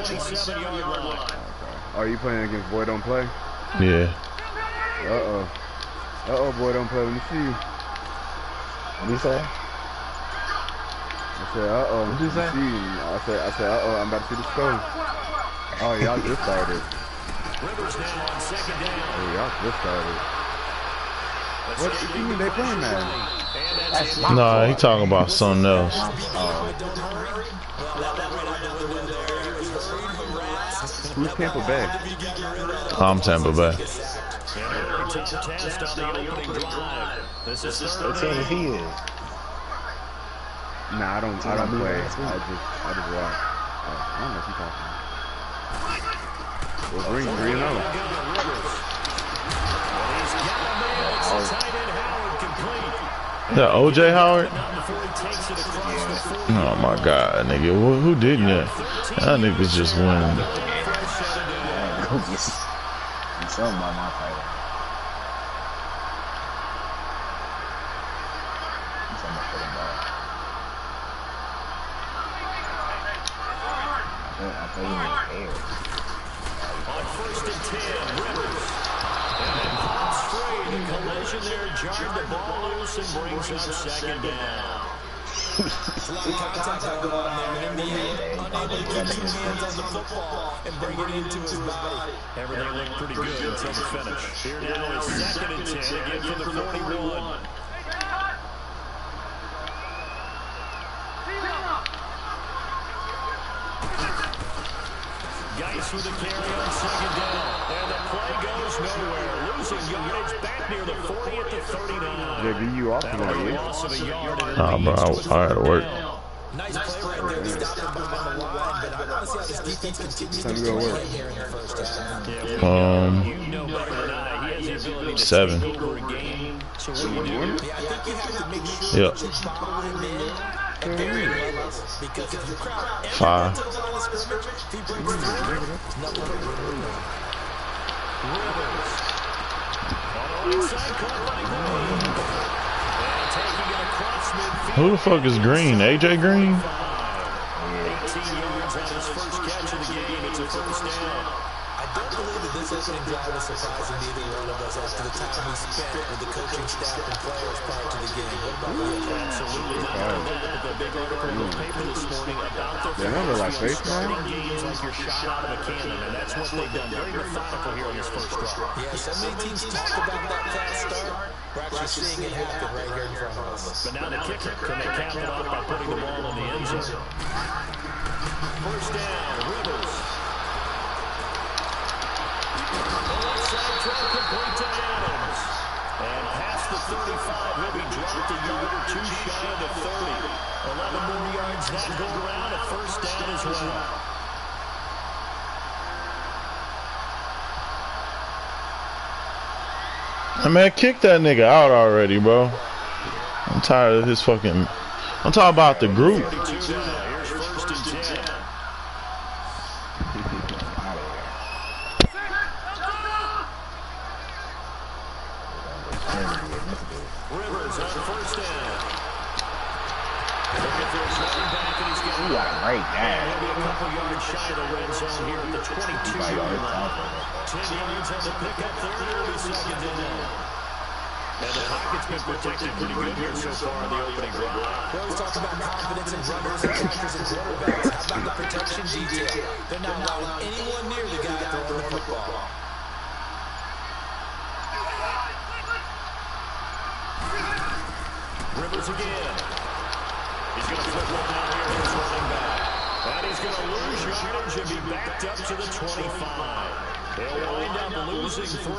27-yard line. Are you playing against Boy Don't Play? Yeah. Uh-oh, Boy Don't Play. Let me see. What do you say? I said, uh-oh. What did you say? I said, uh-oh, I'm about to see the score. Oh, y'all just started. Rivers now on second down. Oh, y'all just started. What team they playing at? Nah, he talking about something else. Who's Tampa Bay? I'm Tampa Bay. Test on the opening drive. This is What team he is? Nah, I don't play. I just watch. I don't know if you talking. Well, Green 3-0. Yeah, OJ Howard? Oh my God, nigga. Who didn't that? That nigga's just winning. Something about my fighter. I think he was air. On 1st and 10, Rivers. And then pops free. The collision there jarred the ball loose and brings up second down. A lot of contact going on there, and in the end, unable to keep two hands on the football and bring it into his body. Everything looked pretty good until the finish. Here now is 2nd and 10, again from the 41. Geis with a carry on second down. And the play goes nowhere. Losing yardage back near the 40 at the 39. JB, you off tonight, yeah? Loss of a yard. Nah, bro, I had to work. Nice play right there, stopping him on the line, but I want to see how this defense continues to play here in the first half. You know better than I. He has the ability to 7. take over a game. So what do you do? Yeah, I think you have to make sure Yep. that you follow him in at varying levels. Because if you crowd 5. everyone to the line of scrimmage, if he brings through, nothing but room. Rivers. On the right side, caught by Green. And taking it across midfield. Who the fuck is Green? AJ Green? 18 yards on his first catch of the game. It's a first down. I don't believe that this opening drive was surprising to either one of us after the time we spent with the coaching staff and players prior to the game. What about you? Absolutely not only that, but the big article in the paper this morning about their They never like face starting games like you're shot out of a cannon, and that's what they've done. Very methodical here on this first drive. Yeah, so many teams talk about that fast start. We're actually seeing it happen right here in front of us. But now the kicker, can they cap it off by putting the ball in the end zone? First down, Rivers. Side track complete to Adams. And past the 35, he'll be dropped a yard or two shy of the 30. 11 more yards that go around, a first down as well. I mean, kick that nigga out already, bro. I'm tired of his fucking... I'm talking about the group. 32 now. Here's 1st and 10. Rivers on first down. Looking for his running back, and he's got You got a great game. he'll be a couple yards shy of the red zone here at the 22-yard line. 10 yards on the pickup there, it'll be second down. And the pocket's been protected pretty good here so far in the opening drive. We always talk about confidence in runners and catchers and quarterbacks. How about the protection detail? They're not allowing anyone near the guy throwing the football. Rivers again. He's going to flip one down here for his running back. And he's going to lose yardage and be backed up to the 25. They'll wind up losing 3.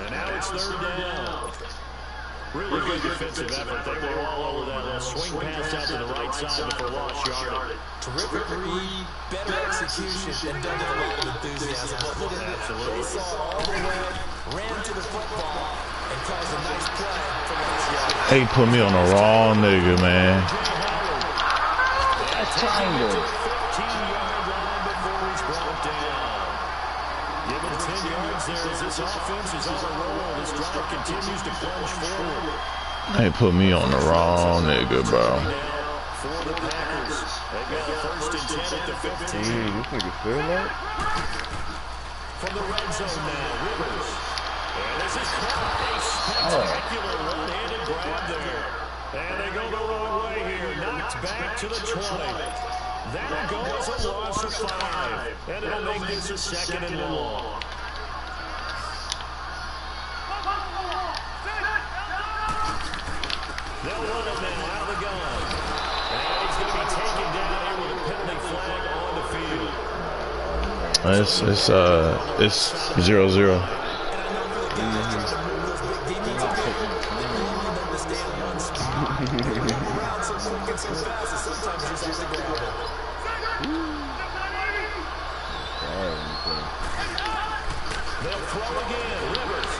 And now it's 3rd down. Really good defensive effort. They were all over that swing pass out to the right side before lost yardage. Terrific read, better execution, and done with a lot of enthusiasm. But look at that. They saw all the way, ran to the football, and caused a nice play for last yard. They put me on the wrong nigga, man. That's triangle. 15-yard line before he's brought down. Given 10 yards there as this offense is on a roll. This drive continues to plunge forward. They put me on the wrong nigga, bro. For the Packers. They've got a 1st and 10 at the 15. This nigga still up? From the red zone now, Rivers. And this is caught. A spectacular one-handed grab there. And they go the wrong way here. Knocked back to the 20. That'll go as a loss of 5. And it'll make this a 2nd and long. They'll run it now out of the gun. And he's going to be taken down here with a penalty flag on the field. It's 0-0. They'll throw again. Rivers.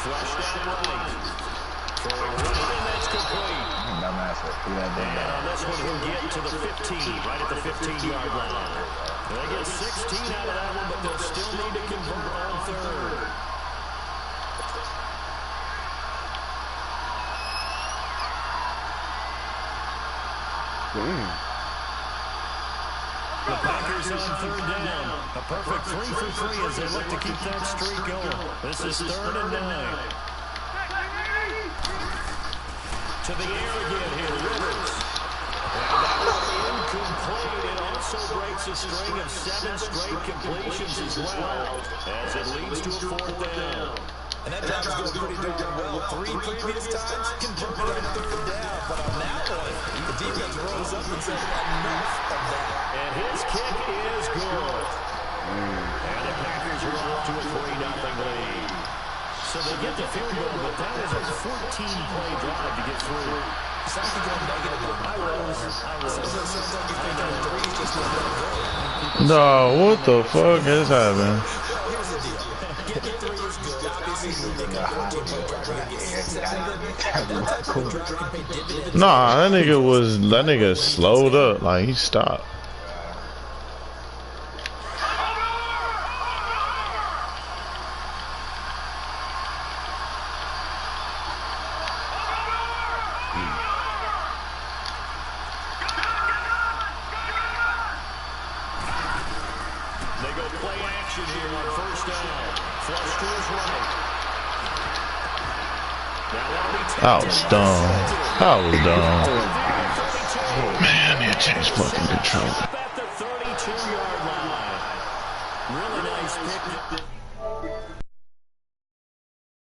Flushed out right. Throwing right, and that's complete. Dumbass. And on this one, he'll get to the 15, right at the 15-yard line. They get 16 out of that one, but they'll still need to convert on 3rd. Damn. The Packers on 3rd down. A perfect 3 for 3 as they look to keep that streak going. This is 3rd and 9. To the air again here, Rivers. And that one incomplete. It also breaks a string of 7 straight completions as well, as it leads to a 4th down. And that time is going pretty darn well. 3 previous times converted on 3rd down. But on that one, the defense rose up and said enough of that. And his kick is good. And the Packers are off to a 3-0 lead. So they get the field goal, but that is a 14-play drive to get through. No, what the fuck is happening? Nah, that nigga slowed up, like he stopped. They go play action here on 1st down. Flush to his right. I was dumb. I was dumb. Man, I need to change fucking control. At the 32-yard line. Really nice pick.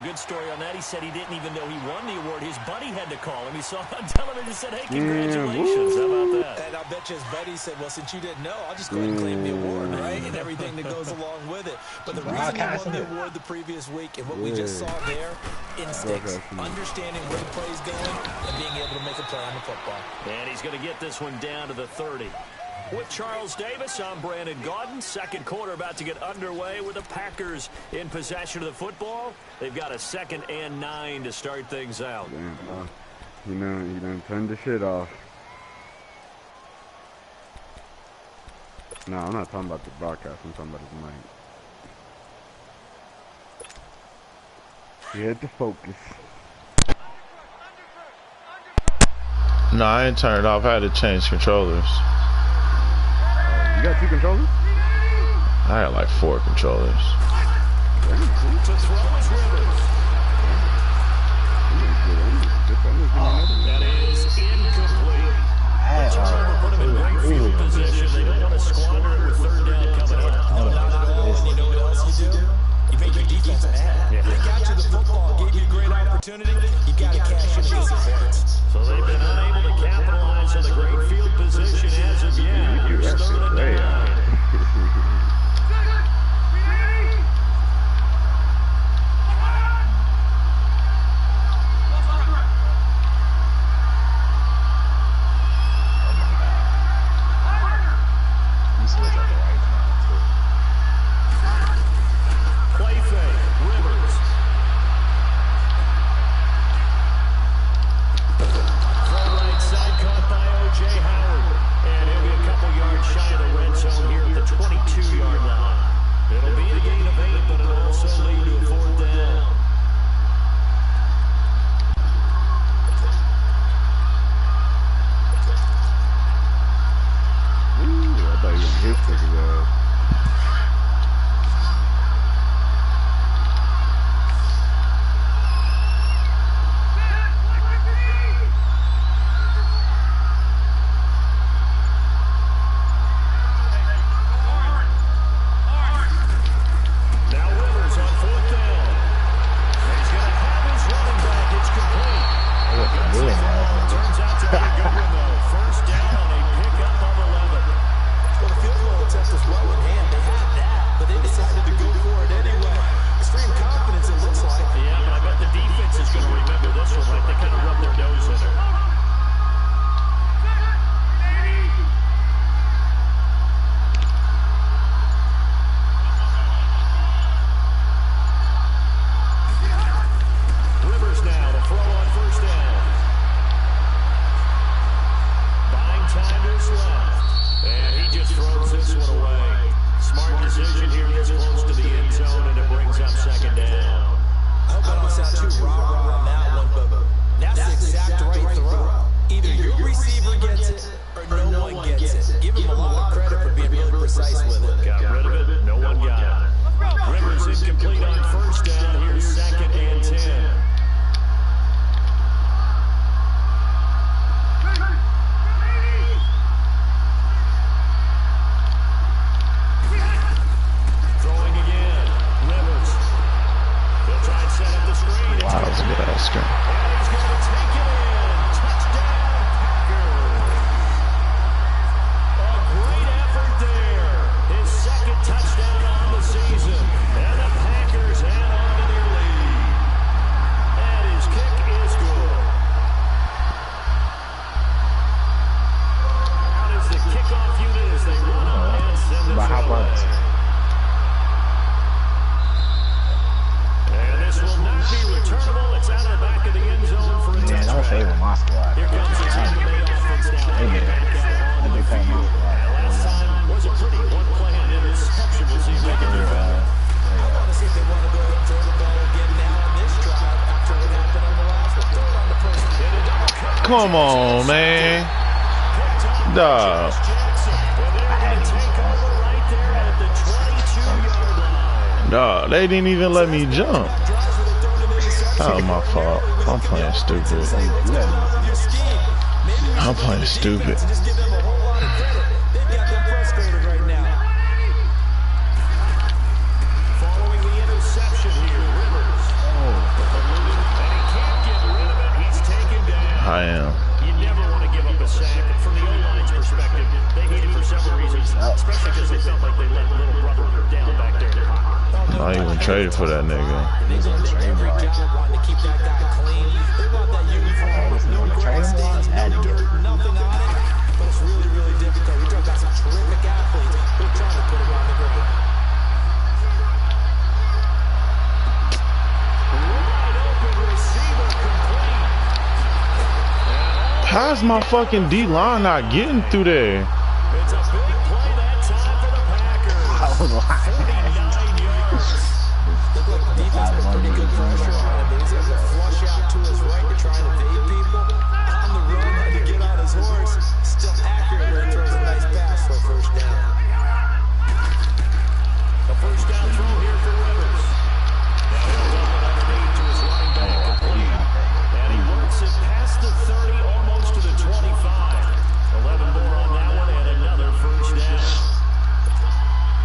Good story on that. He said he didn't even know he won the award. His buddy had to call him. He saw it on television and said, hey, congratulations. How about that? And I bet you his buddy said, well, since you didn't know, I'll just go ahead and claim the award, right? And everything that goes along with it. But the reason he won the award the previous week and what we just saw there, instincts, understanding where the play's going, and being able to make a play on the football. And he's going to get this one down to the 30. With Charles Davis, I'm Brandon Gaudin. Second quarter about to get underway with the Packers in possession of the football. They've got a 2nd and 9 to start things out. Damn, you done turned the shit off. No, I'm not talking about the broadcast. I'm talking about his mic. You had to focus. No, I ain't turned it off. I had to change controllers. You got 2 controllers? I had like 4 controllers. To throw is Rivers. That is incomplete. Put him in great field position. They don't want to squander it with 3rd down coming up. Not at all. And you know what else you do? You make your defense mad. They got you the football, gave you a great opportunity. You got to cash in and get some points. So they've been unable to capitalize on the great field position as of yet. Here's 3rd and 9. O.J. his ticket ass. Come on, man. Dog. Dog, they didn't even let me jump. Oh, my fault. I'm playing stupid. I'm playing stupid. I am. You never want to give up a sack. From the O-line's perspective, they hate it for several reasons, especially because they felt like they let little brother down back there. I even traded for that nigga. They want to keep that guy clean. They want that uniform with no grass stains, no dirt, nothing on it. But it's really, really difficult. We got some terrific athletes. We're trying to put them on the ground. Wide open receiver complete. How's my fucking D-line not getting through there? It's a big play that time for the Packers. 49 yards. Look like the defense put pretty good pressure on him. He's able to flush out to his right to try and evade people. On the run, had to get on his horse. Still accurately throws a nice pass for a first down. A first down throw here for Rivers. Now he'll dump it underneath to his running back complete. And he works it past the 30, almost to the 25. 11 more on that one and another first down.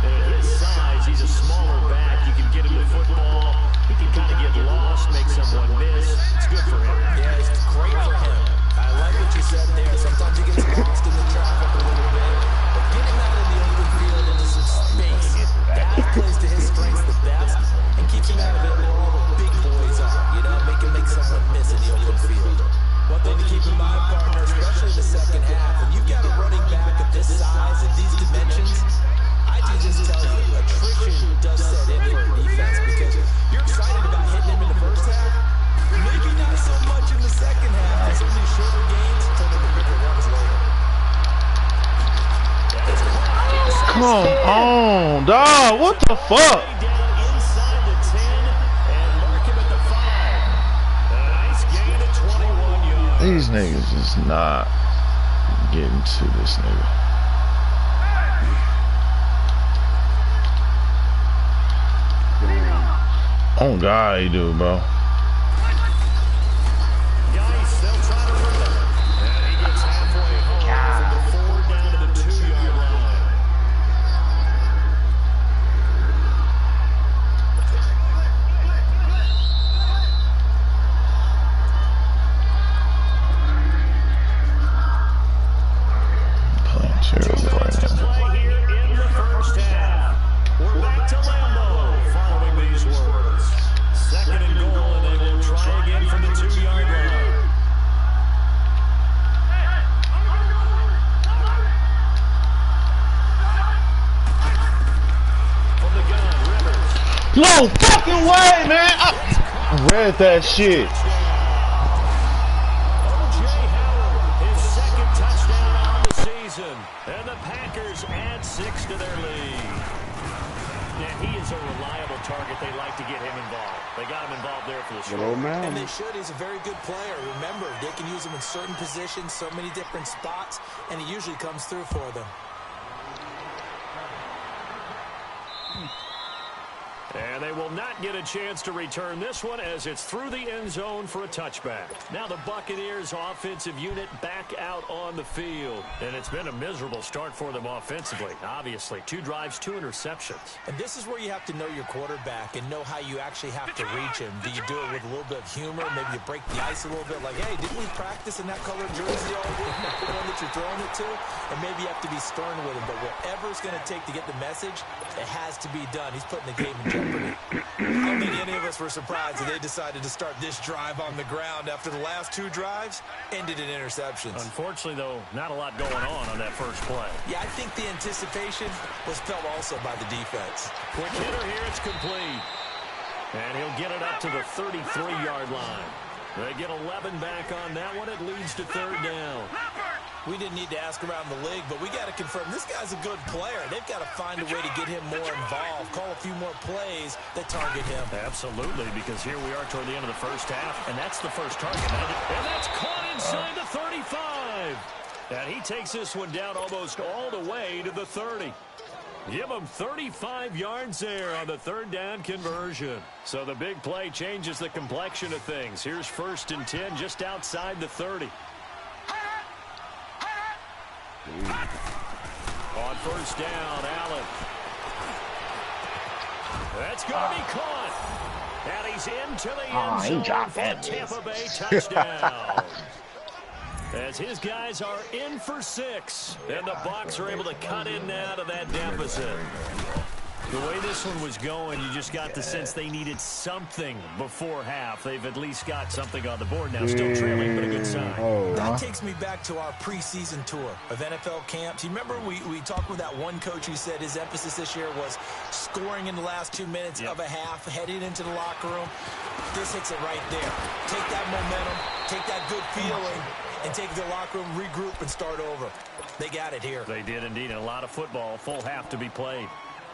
At his size, he's a smaller back. You can get him the football. He can kind of get lost, make someone miss. It's good for him. Yeah, it's great for him. I like what you said there. Sometimes he gets lost in the traffic a little bit. But get him out in the open field into some space. That plays to his strengths the best and keeps him out of it where all the big boys are. You know, make someone miss in the open field. One thing to keep in mind, partner, especially in the second half, when you've got a running back of this size and these dimensions, I can just tell you, attrition does set in for a defense because you're excited about hitting him in the first half. Maybe not so much in the second half. Some of these shorter games turn into bigger runs later. Come on, dog. What the fuck? Inside the 10 and mark him at the 5. A nice gain of 21 yards. These niggas is not getting to this nigga. Oh God, he do, bro. Guys, they'll try to run it. And he gets halfway home from the 4 down to the 2-yard line. Playing terrible right To now. play here in the first half. We're back to Lambeau following these words. 2nd and goal, and they will try again from the 2-yard line. From the gun, Rivers. No fucking way, man! I read that shit. O.J. Howard, his 2nd touchdown on the season. And the Packers add 6 to their lead. Yeah, he is a reliable target. They like to get him involved. They got him involved there for the Good short. old man. And they should. He's a very good player. Remember, they can use him in certain positions, so many different spots, and he usually comes through for them. And they will not get a chance to return this one as it's through the end zone for a touchback. Now the Buccaneers offensive unit back out on the field. And it's been a miserable start for them offensively. Obviously, 2 drives, 2 interceptions. And this is where you have to know your quarterback and know how you actually have to reach him. Do you do it with a little bit of humor? Maybe you break the ice a little bit like, hey, didn't we practice in that colored jersey all week? The one that you're throwing it to? And maybe you have to be stern with him. But whatever it's going to take to get the message, it has to be done. He's putting the game in jeopardy. I don't think any of us were surprised that they decided to start this drive on the ground after the last 2 drives ended in interceptions. Unfortunately, though, not a lot going on that first play. Yeah, I think the anticipation was felt also by the defense. Quick hitter here, it's complete. And he'll get it up to the 33-yard line. They get 11 back on that one. It leads to 3rd down. We didn't need to ask around the league, but we got to confirm this guy's a good player. They've got to find a way to get him more involved, call a few more plays that target him. Absolutely, because here we are toward the end of the first half, and that's the first target. And that's caught inside the 35. And he takes this one down almost all the way to the 30. Give him 35 yards there on the 3rd down conversion. So the big play changes the complexion of things. Here's 1st and 10 just outside the 30. On 1st down, Allen. That's going to be caught. And he's into the end zone for a Tampa Bay touchdown. As his guys are in for 6. And the Bucs are able to cut in now to that deficit. The way this one was going, you just got the sense they needed something before half. They've at least got something on the board now, still trailing, but a good sign. That takes me back to our preseason tour of NFL camps. You remember we talked with that one coach who said his emphasis this year was scoring in the last 2 minutes of a half, heading into the locker room. This hits it right there. Take that momentum, take that good feeling, and take the locker room, regroup, and start over. They got it here. They did indeed, and a lot of football, full half to be played.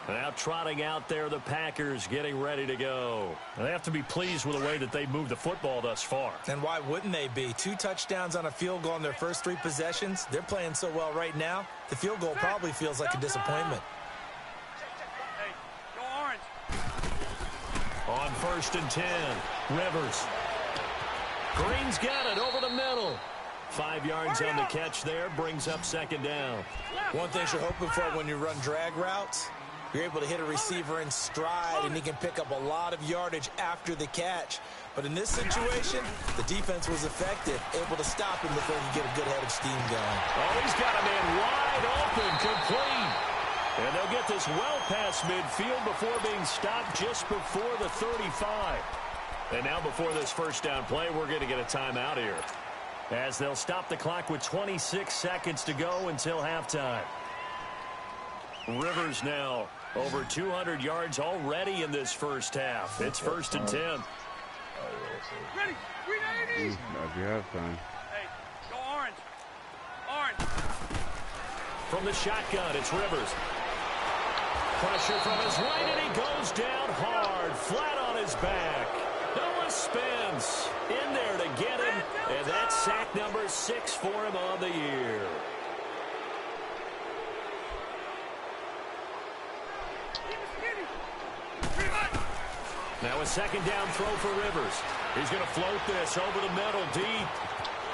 Now trotting out there, the Packers getting ready to go. And they have to be pleased with the way that they moved the football thus far. And why wouldn't they be? 2 touchdowns on a field goal in their first 3 possessions. They're playing so well right now, the field goal probably feels like a disappointment. Hey, go Orange. On 1st and 10, Rivers. Green's got it over the middle. 5 yards on the catch there, brings up 2nd down. One thing you're hoping for when you run drag routes, you're able to hit a receiver in stride, and he can pick up a lot of yardage after the catch. But in this situation, the defense was effective, able to stop him before he could get a good head of steam going. Oh, he's got a man wide open, complete. And they'll get this well past midfield before being stopped just before the 35. And now before this 1st down play, we're going to get a timeout here, as they'll stop the clock with 26 seconds to go until halftime. Rivers now over 200 yards already in this first half. It's 1st and 10. Ready. 390. If you have time. Hey, go Orange. Orange. From the shotgun, it's Rivers. Pressure from his right, and he goes down hard, flat on his back. Noah Spence in there to get him, and that's sack number 6 for him on the year. Now a second down throw for Rivers. He's going to float this over the middle deep.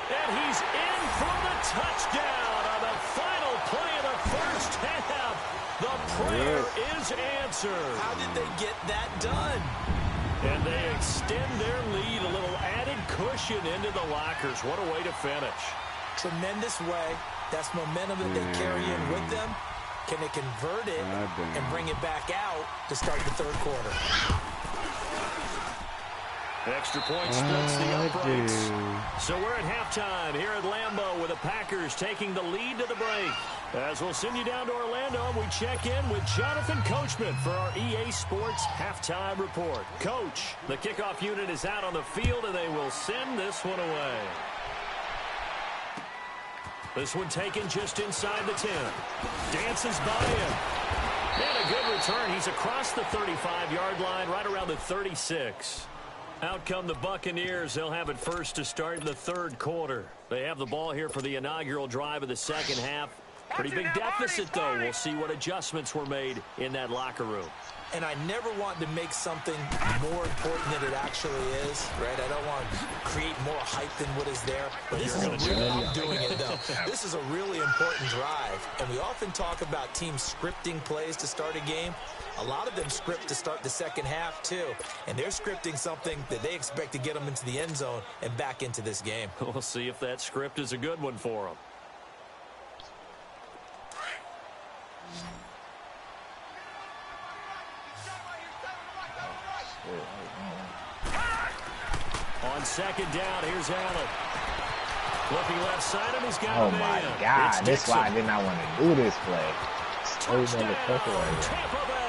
And he's in for the touchdown on the final play of the first half. The prayer is answered. How did they get that done? And they extend their lead, a little added cushion into the lockers. What a way to finish. Tremendous way. That's momentum that they carry in with them. Can they convert it and bring it back out to start the third quarter? Extra point splits the uprights. So we're at halftime here at Lambeau with the Packers taking the lead to the break. As we'll send you down to Orlando, we check in with Jonathan Coachman for our EA Sports Halftime Report. Coach, the kickoff unit is out on the field, and they will send this one away. This one taken just inside the 10. Dances by him. And a good return. He's across the 35-yard line, right around the 36. Out come the Buccaneers. They'll have it first to start in the third quarter. They have the ball here for the inaugural drive of the second half. Pretty big deficit, though. We'll see what adjustments were made in that locker room. And I never want to make something more important than it actually is, right? I don't want to create more hype than what is there. But this is I'm doing it, though. This is a really important drive. And we often talk about teams scripting plays to start a game. A lot of them script to start the second half, too. And they're scripting something that they expect to get them into the end zone and back into this game. We'll see if that script is a good one for them. On second down, here's Allen. Looking left side, and he's got Oh, a man. my God. It's This is why I Dixon. did not want to do this play. Touchdown, Tampa Bay.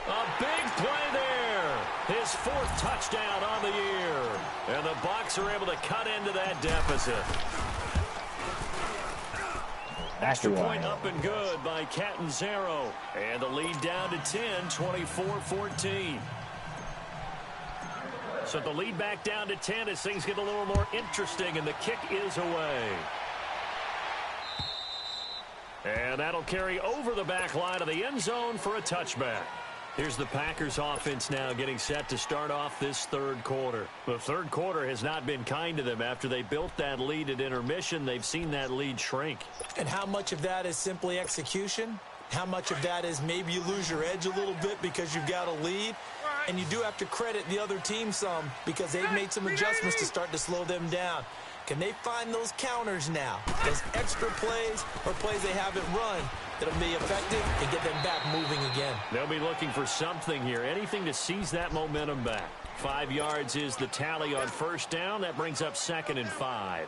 A big play there. His fourth touchdown on the year. And the Bucs are able to cut into that deficit. Extra point up and good by Catanzaro. And the lead down to 10, 24-14. So the lead back down to 10 as things get a little more interesting, and the kick is away. And that'll carry over the back line of the end zone for a touchback. Here's the Packers offense now getting set to start off this third quarter. The third quarter has not been kind to them. After they built that lead at intermission, they've seen that lead shrink. And how much of that is simply execution? How much of that is maybe you lose your edge a little bit because you've got a lead? And you do have to credit the other team some because they've made some adjustments to start to slow them down. Can they find those counters now? Those extra plays or plays they haven't run that'll be effective and get them back moving again. They'll be looking for something here, anything to seize that momentum back. 5 yards is the tally on first down. That brings up 2nd and 5.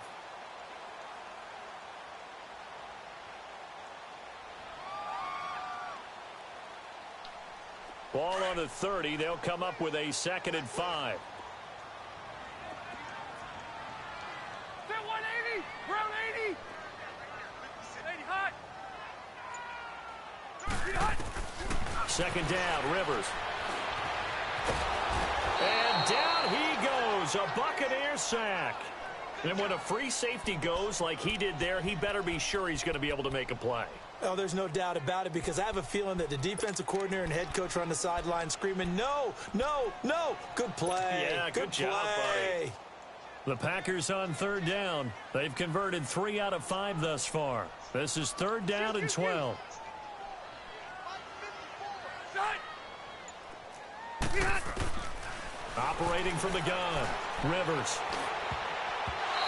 Ball on the 30. They'll come up with a 2nd and 5. Fit 180. We're on 80. 80 hot. 80 hot. Second down, Rivers. And down he goes, a Buccaneer sack. And when a free safety goes like he did there, he better be sure he's going to be able to make a play. Oh, there's no doubt about it because I have a feeling that the defensive coordinator and head coach are on the sideline screaming, no, no, no. Good play. Yeah, good job, buddy. The Packers on third down. They've converted 3 out of 5 thus far. This is 3rd down and 12. Operating from the gun, Rivers.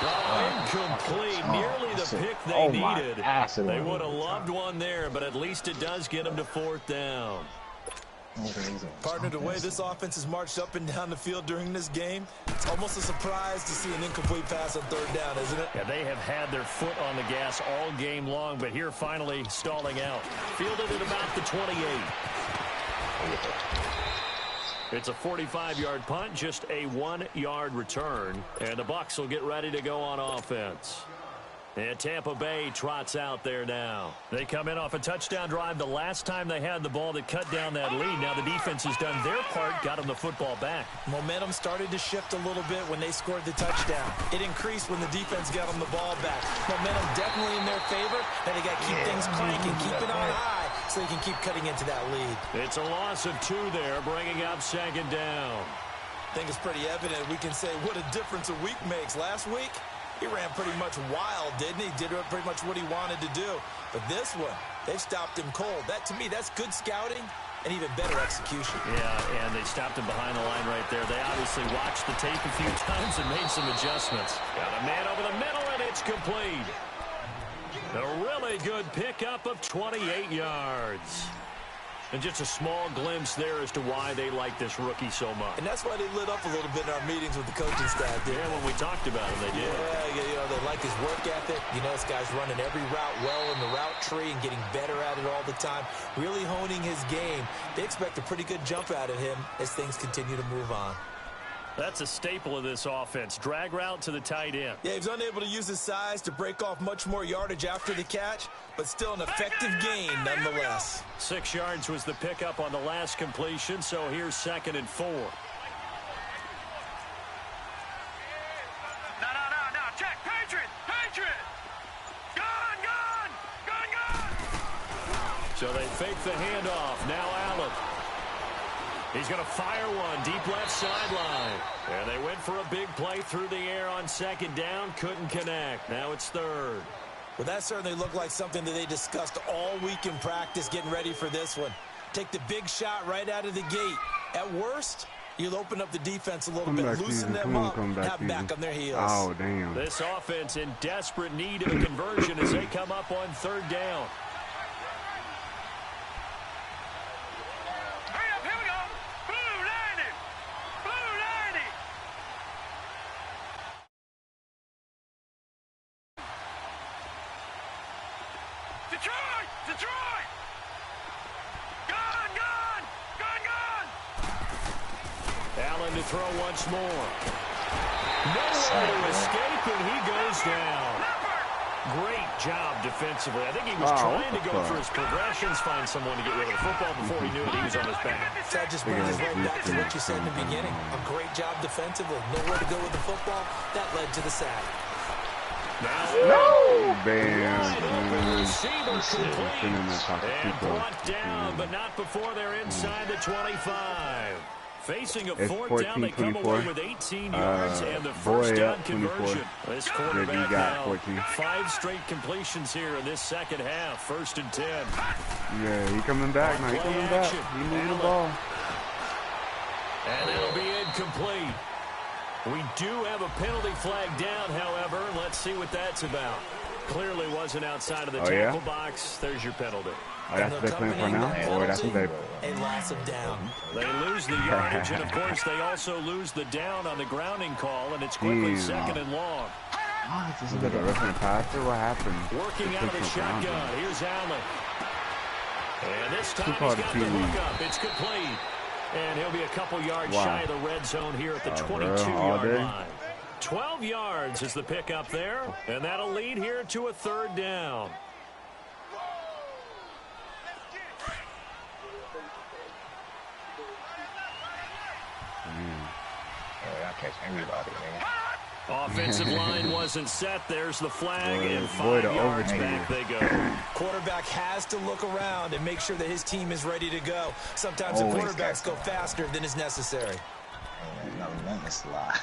Oh, incomplete. Nearly the pick they needed. They would have loved one there, but at least it does get them to 4th down. Partner, the way this offense has marched up and down the field during this game, it's almost a surprise to see an incomplete pass on 3rd down, isn't it? Yeah, they have had their foot on the gas all game long, but here finally stalling out. Fielded at about the 28. It's a 45-yard punt, just a 1-yard return. And the Bucs will get ready to go on offense. And Tampa Bay trots out there now. They come in off a touchdown drive the last time they had the ball that cut down that lead. Now the defense has done their part, got them the football back. Momentum started to shift a little bit when they scored the touchdown. It increased when the defense got them the ball back. Momentum definitely in their favor. Now they got to keep things cranking, keep it on high, so he can keep cutting into that lead. It's a loss of 2 there, bringing up 2nd down. I think it's pretty evident. We can say what a difference a week makes. Last week, he ran pretty much wild, didn't he? Did pretty much what he wanted to do. But this one, they've stopped him cold. That, to me, that's good scouting and even better execution. Yeah, and they stopped him behind the line right there. They obviously watched the tape a few times and made some adjustments. Got a man over the middle, and it's complete. A really good pickup of 28 yards. And just a small glimpse there as to why they like this rookie so much. And that's why they lit up a little bit in our meetings with the coaching staff. Yeah, when we talked about him, they did. Yeah, you know, they like his work ethic. You know, this guy's running every route well in the route tree and getting better at it all the time, really honing his game. They expect a pretty good jump out of him as things continue to move on. That's a staple of this offense. Drag route to the tight end. Yeah, he's unable to use his size to break off much more yardage after the catch, but still an effective gain nonetheless. 6 yards was the pickup on the last completion, so here's 2nd and 4. No. Check. Patriot. Gun. So they fake the handoff. Now Allen. He's going to fire one deep left sideline. And they went for a big play through the air on 2nd down. Couldn't connect. Now it's 3rd. Well, that certainly looked like something that they discussed all week in practice, getting ready for this one. Take the big shot right out of the gate. At worst, you'll open up the defense a little bit, loosen them up, have them back on their heels. Oh, damn. This offense in desperate need of a conversion as they come up on 3rd down. Detroit! Gun! Allen to throw once more. Nowhere to escape, and he goes down. Great job defensively. I think he was trying to go for his progressions, find someone to get rid of the football before he knew it. He was on his back. That just brings us right back to what you said in the beginning. A great job defensively. Nowhere to go with the football. That led to the sack. No! Bam. And brought down, but not before they're inside the 25. Facing a 4th down, they come away with 18 yards and the first down conversion. This quarterback now, 5 straight completions here in this 2nd half. 1st and 10. Yeah, he coming back now. He coming back. He moving the ball. And it'll be incomplete. We do have a penalty flag down, however. Let's see what that's about. Clearly wasn't outside of the tackle box. There's your penalty. Oh, that's what they're playing for now? Or that's what they... A loss of down. They lose the yardage, and, of course, they also lose the down on the grounding call, and it's quickly 2nd and long. Was that a reference passer? What happened? Working out of the shotgun. Here's Allen. And this time he's got the hook up. It's complete. And he'll be a couple yards shy of the red zone here at the 22-yard line. 12 yards is the pickup there, and that'll lead here to a 3rd down. I catch everybody, man. Offensive line wasn't set. There's the flag, and 5 yards back they go. Quarterback has to look around and make sure that his team is ready to go. Sometimes the quarterbacks go faster than is necessary. That's a lot.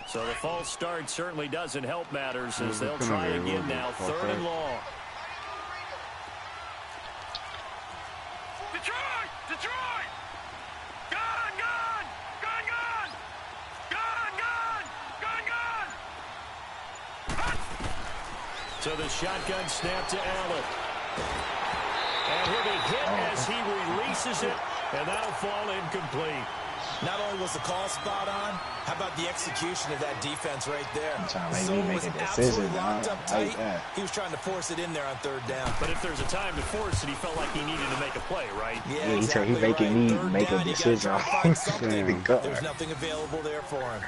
So the false start certainly doesn't help matters as they'll try again now. 3rd and long. Detroit! Gun! So the shotgun snap to Allen. And he'll be hit as he releases it, and that'll fall incomplete. Not only was the call spot on, how about the execution of that defense right there? So it was absolutely locked up tight. He was trying to force it in there on 3rd down. But if there's a time to force it, he felt like he needed to make a play, right? Yeah, exactly. He's making me make a decision. There's nothing available there for him.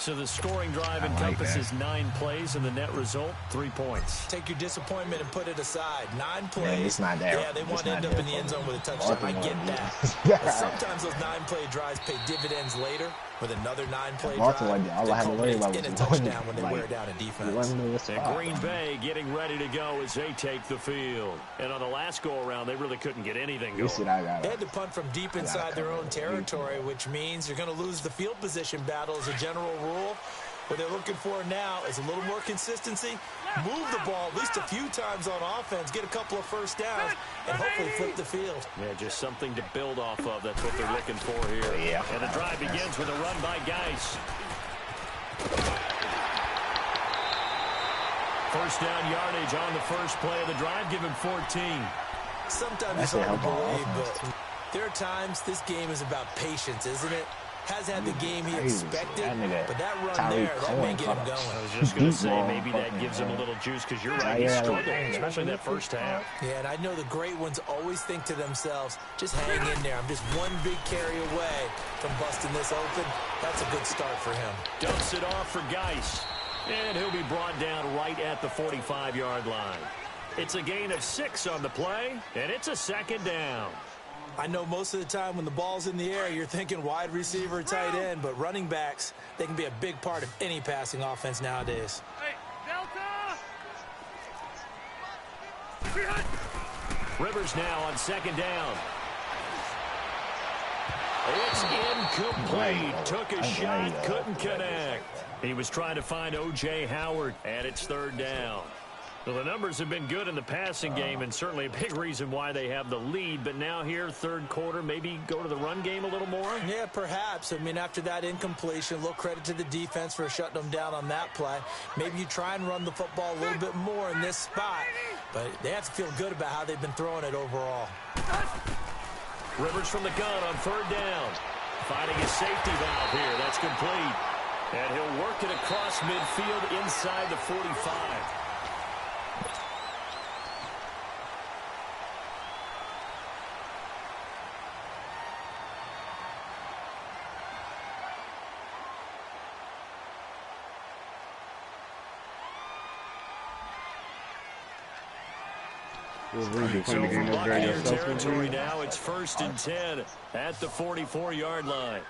So the scoring drive encompasses 9 plays, and the net result, 3 points. Take your disappointment and put it aside. 9 plays. It's not there. Yeah, they want to end up in the end zone with a touchdown. I get that. But sometimes those 9-play drives pay dividends later. with another 9-play Baltimore, drive all I that had to worry about culminates in a was touchdown when they like, wear down a it defense. wasn't in the And spot, Green man. Bay getting ready to go as they take the field. And on the last go-around, they really couldn't get anything You see going. that I They got had to punt from deep inside their own territory, which means you're going to lose the field position battle as a general rule. What they're looking for now is a little more consistency, move the ball at least a few times on offense, get a couple of first downs, and hopefully flip the field. Yeah, just something to build off of. That's what they're looking for here. Yeah. And the drive begins with a run by Geis. First down yardage on the first play of the drive. Give him 14. Sometimes it's hard to believe, but there are times this game is about patience, isn't it? Has had the game he expected, but that run there, that may get him going. I was just going to say, maybe that gives him a little juice, because you're right, he struggled, especially that first half. Yeah, and I know the great ones always think to themselves, just hang in there. I'm just one big carry away from busting this open. That's a good start for him. Dumps it off for Geis, and he'll be brought down right at the 45-yard line. It's a gain of 6 on the play, and it's a second down. I know most of the time when the ball's in the air, you're thinking wide receiver, tight end, but running backs, they can be a big part of any passing offense nowadays. Hey, Delta! Rivers now on second down. It's incomplete. Took a shot, couldn't connect. He was trying to find O.J. Howard, and it's third down. Well, the numbers have been good in the passing game, and certainly a big reason why they have the lead. But now here, third quarter, maybe go to the run game a little more? Yeah, perhaps. I mean, after that incompletion, a little credit to the defense for shutting them down on that play. Maybe you try and run the football a little bit more in this spot, but they have to feel good about how they've been throwing it overall. Rivers from the gun on third down. Finding his safety valve here. That's complete. And he'll work it across midfield inside the 45. So from Buccaneer territory now, it's 1st and 10 at the 44-yard line.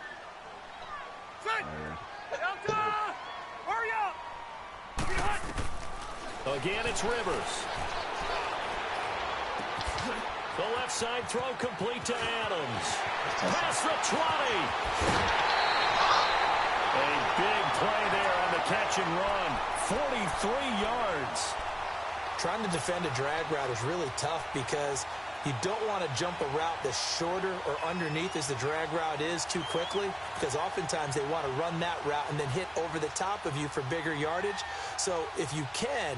Delta! Hurry up! Again, it's Rivers. The left side throw complete to Adams. Past the 20. A big play there on the catch and run. 43 yards. Trying to defend a drag route is really tough because you don't want to jump a route that's shorter or underneath as the drag route is too quickly, because oftentimes they want to run that route and then hit over the top of you for bigger yardage. So if you can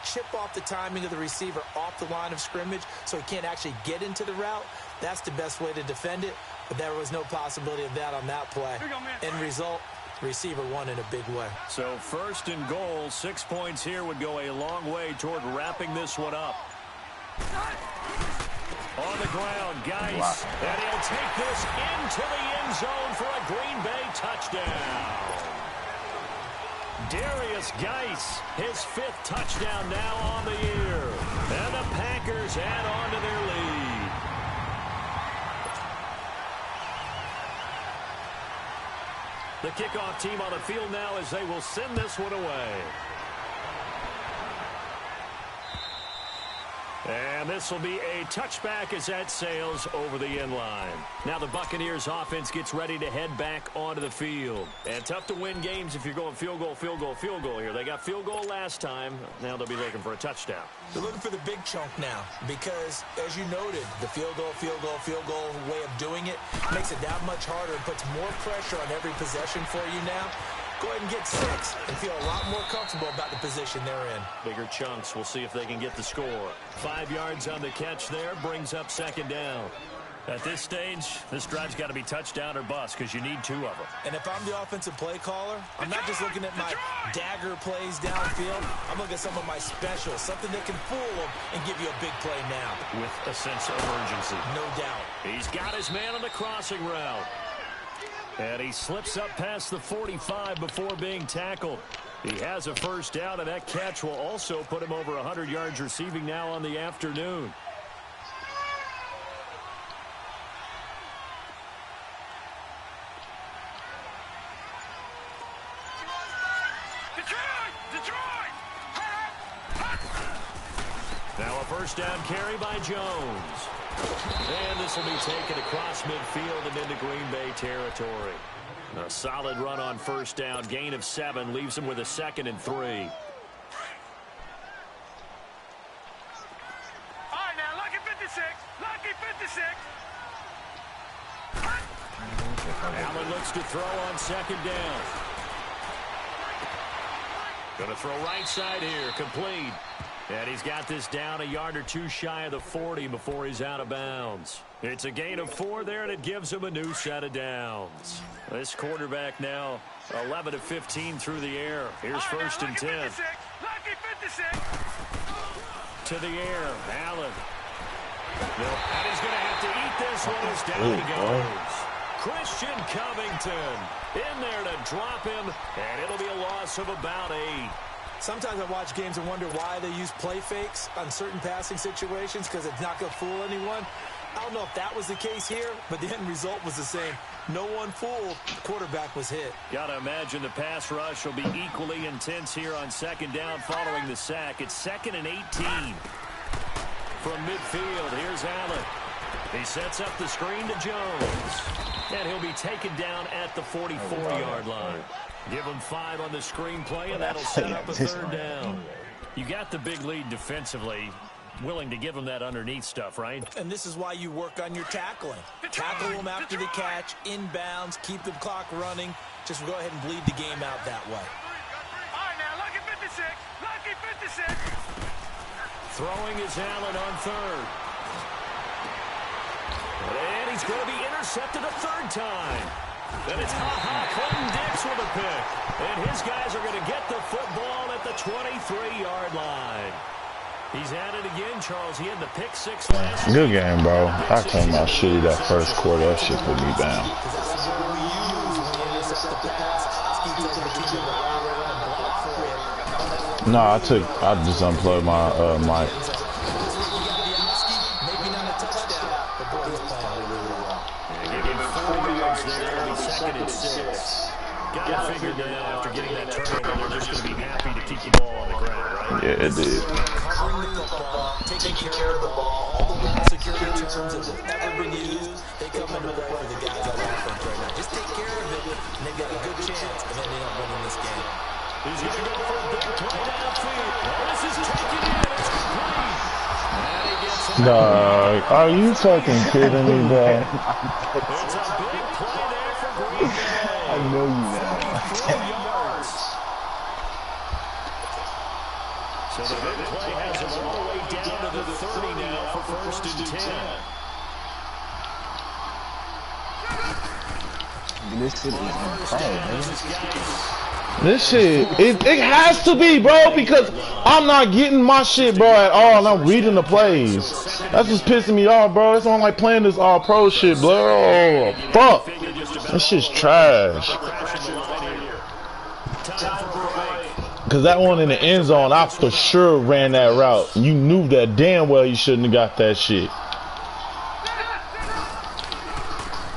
chip off the timing of the receiver off the line of scrimmage so he can't actually get into the route, that's the best way to defend it. But there was no possibility of that on that play. End result, receiver won in a big way. So 1st and goal, 6 points here would go a long way toward wrapping this one up. On the ground, Geis, and he'll take this into the end zone for a Green Bay touchdown. Darius Geis, his 5th touchdown now on the year. And the Packers add on to their lead. The kickoff team on the field now as they will send this one away. And this will be a touchback as that sails over the end line. Now the Buccaneers offense gets ready to head back onto the field. And tough to win games if you're going field goal, field goal, field goal here. They got field goal last time. Now they'll be looking for a touchdown. They're looking for the big chunk now because, as you noted, the field goal way of doing it makes it that much harder and puts more pressure on every possession for you now. Go ahead and get 6 and feel a lot more comfortable about the position they're in. Bigger chunks. We'll see if they can get the score. 5 yards on the catch there brings up second down. At this stage, this drive's got to be touchdown or bust because you need 2 of them. And if I'm the offensive play caller, I'm not just looking at my dagger plays downfield. I'm looking at some of my specials, something that can fool them and give you a big play now. With a sense of urgency. No doubt. He's got his man on the crossing route. And he slips up past the 45 before being tackled. He has a first down, and that catch will also put him over 100 yards receiving now on the afternoon. Now a first down carry by Jones. And this will be taken across midfield and into Green Bay territory. A solid run on first down. Gain of 7 leaves him with a 2nd and 3. All right, now, lucky 56. Lucky 56. Allen looks to throw on 2nd down. Going to throw right side here. Complete. And he's got this down a yard or 2 shy of the 40 before he's out of bounds. It's a gain of 4 there, and it gives him a new set of downs. This quarterback now 11 of 15 through the air. Here's first and 10. Lucky 56. To the air, Allen. And he's going to have to eat this one as down he goes. Christian Covington in there to drop him, and it'll be a loss of about 8. Sometimes I watch games and wonder why they use play fakes on certain passing situations because it's not going to fool anyone. I don't know if that was the case here, but the end result was the same. No one fooled. The quarterback was hit. Got to imagine the pass rush will be equally intense here on 2nd down following the sack. It's 2nd and 18. From midfield, here's Allen. He sets up the screen to Jones. And he'll be taken down at the 44-yard line. Give him 5 on the screenplay, and that'll set up a 3rd down. You got the big lead defensively. Willing to give him that underneath stuff, right? And this is why you work on your tackling. Tackle them after the catch, inbounds, keep the clock running. Just go ahead and bleed the game out that way. All right, now, lucky 56. Lucky 56. Throwing is Allen on 3rd. And he's going to be intercepted a 3rd time. Then it's Clinton Dix with a pick. And his guys are going to get the football at the 23-yard line. He's at it again, Charles. He had the pick 6 last Good game, bro. I came out shitty that first quarter. That shit put me down. No, I just unplugged my mic. Got to figure that out after getting that turnover. They're just going to be happy to keep the ball on the ground, right? Yeah, it did. Covering the football, taking care of the ball, all the security terms that have ever been used, they come into play for the guys on offense right now. Just take care of it, and they've got a good chance of ending up winning this game. He's going to go for a big play downfield. This is taken in. It's complete. And he gets it. Dog, are you fucking kidding me, bro? It's a big play there for Green Bay. I know you know. 4 yards. So the big play has him all the way down to the 30 now for first and 10. This shit is insane, man. This shit, it has to be, bro, because I'm not getting my shit, bro, at all, and I'm reading the plays. That's just pissing me off, bro. It's not like playing this all-pro shit, bro. Oh, fuck. That shit's trash. Because that one in the end zone, I for sure ran that route. You knew that damn well you shouldn't have got that shit.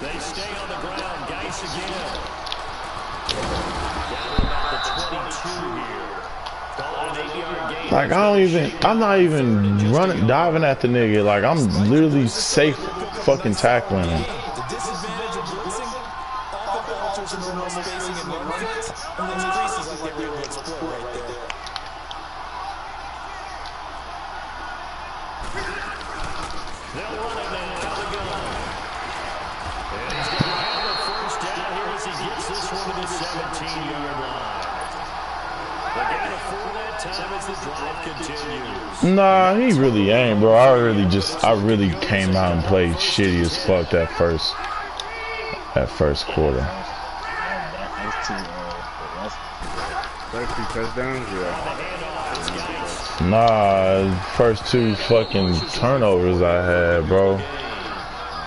They stay on the ground. Geis again. Like, I'm not even diving at the nigga. Like, I'm literally safe fucking tackling him. The disadvantage of blitzing, all the vultures in the normal spacing and run fits, and then creases like they were able to exploit right there. They'll run it now. Out the gun. And he's going to have the first down here as he gets this one to the 17-yard line. The gain of 4 that time as the drive continues. Nah, he really ain't, bro. I really came out and played shitty as fuck that first quarter. First 2 touchdowns, yeah. Nah, first 2 fucking turnovers I had, bro.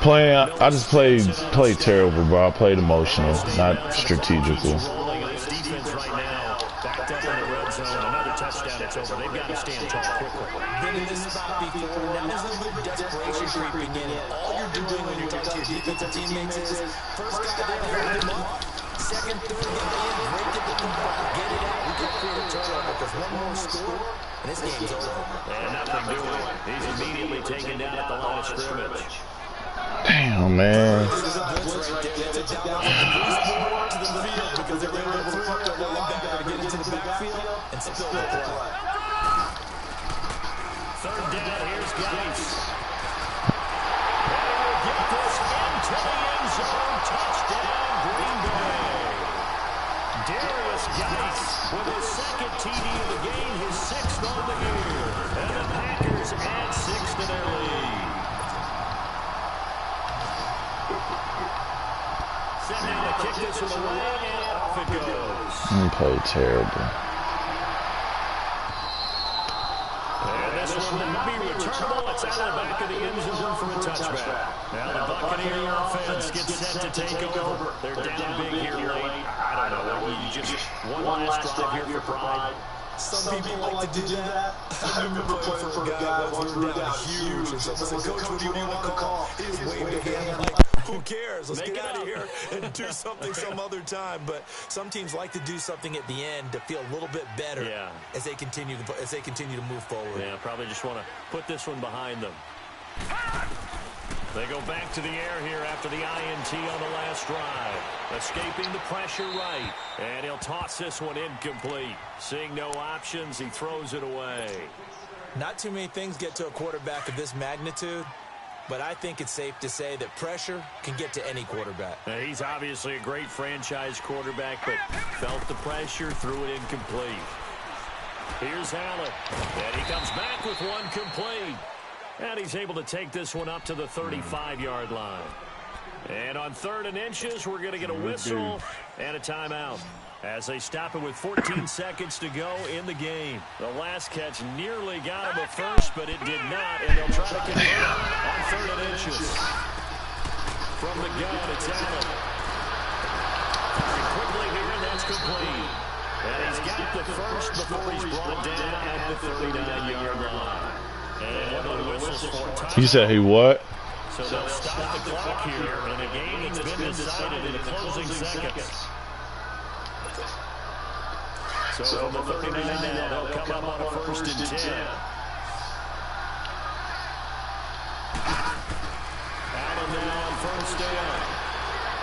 I just played terrible, bro. I played emotional, not strategical. They've got to stand tall quickly. Been in this spot before. Now there's a little bit of desperation creeping in. All you're doing when you're talking to your defensive teammates is first guy there, hold him up. Second, third, get in, break it, get it out. We got 4 one more score, and this game's over. And nothing doing. He's immediately taken down at the line of scrimmage. Damn, man. This is a blitz right there. They took down from the sport to the field because they were able to throw up their linebacker to get into the backfield and spill the play. Third down, here's Geis. And he will get this into the end zone. Touchdown, Green Bay. Darius Geis with his second TD of the game, his sixth on the year. And the Packers add 6 to their lead. Set now to kick this one away, and off it goes. He played terrible. And this will now be returnable. It's out of the back of the end zone for a touchback. Now the Buccaneer offense gets set to take over. They're down big here late. I don't know. You just one last drive here for pride. Some people like to do that. I remember playing for a guy once we were down huge. And someone said, Coach, what do you want to call? He just waved a hand like, who cares? Let's get out of here and do something some other time. But some teams like to do something at the end to feel a little bit better as they continue to move forward. Yeah, probably just want to put this one behind them. They go back to the air here after the INT on the last drive. Escaping the pressure right. And he'll toss this one incomplete. Seeing no options, he throws it away. Not too many things get to a quarterback of this magnitude, but I think it's safe to say that pressure can get to any quarterback. Now, he's obviously a great franchise quarterback, but felt the pressure, threw it incomplete. Here's Allen. And he comes back with one complete. And he's able to take this one up to the 35-yard line. And on 3rd and inches, we're going to get a whistle and a timeout as they stop it with 14 seconds to go in the game. The last catch nearly got him at first, but it did not, and they'll try to convert on 3rd and inches. From the gun, it's Allen. Very quickly here, and that's complete. And he's got the first before he's brought down at the 39-yard line. You said he what? So they'll stop the clock here in a game that's been decided in the closing seconds. So from the 39 now, they'll come up on a 1st and 10. Allen now on 1st down.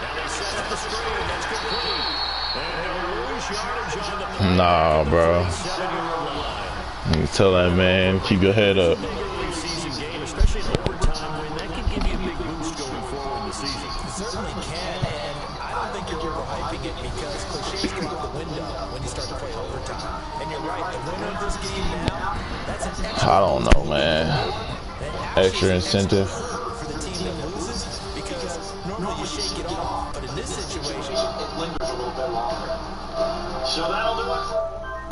Now they set up the screen. That's complete. And he'll lose yardage on the play. Nah, bro. You tell that man, keep your head up. Especially in overtime, when that can give you a big boost going forward in the season. It certainly can, and I don't think you're overhyping it because cliches go out the window when you start to play overtime. And you're right, the winner of this game now, that's an extra. I don't know, man. Extra incentive. For the team that loses, because normally you shake it off, but in this situation, it lingers a little bit longer. So that'll do it for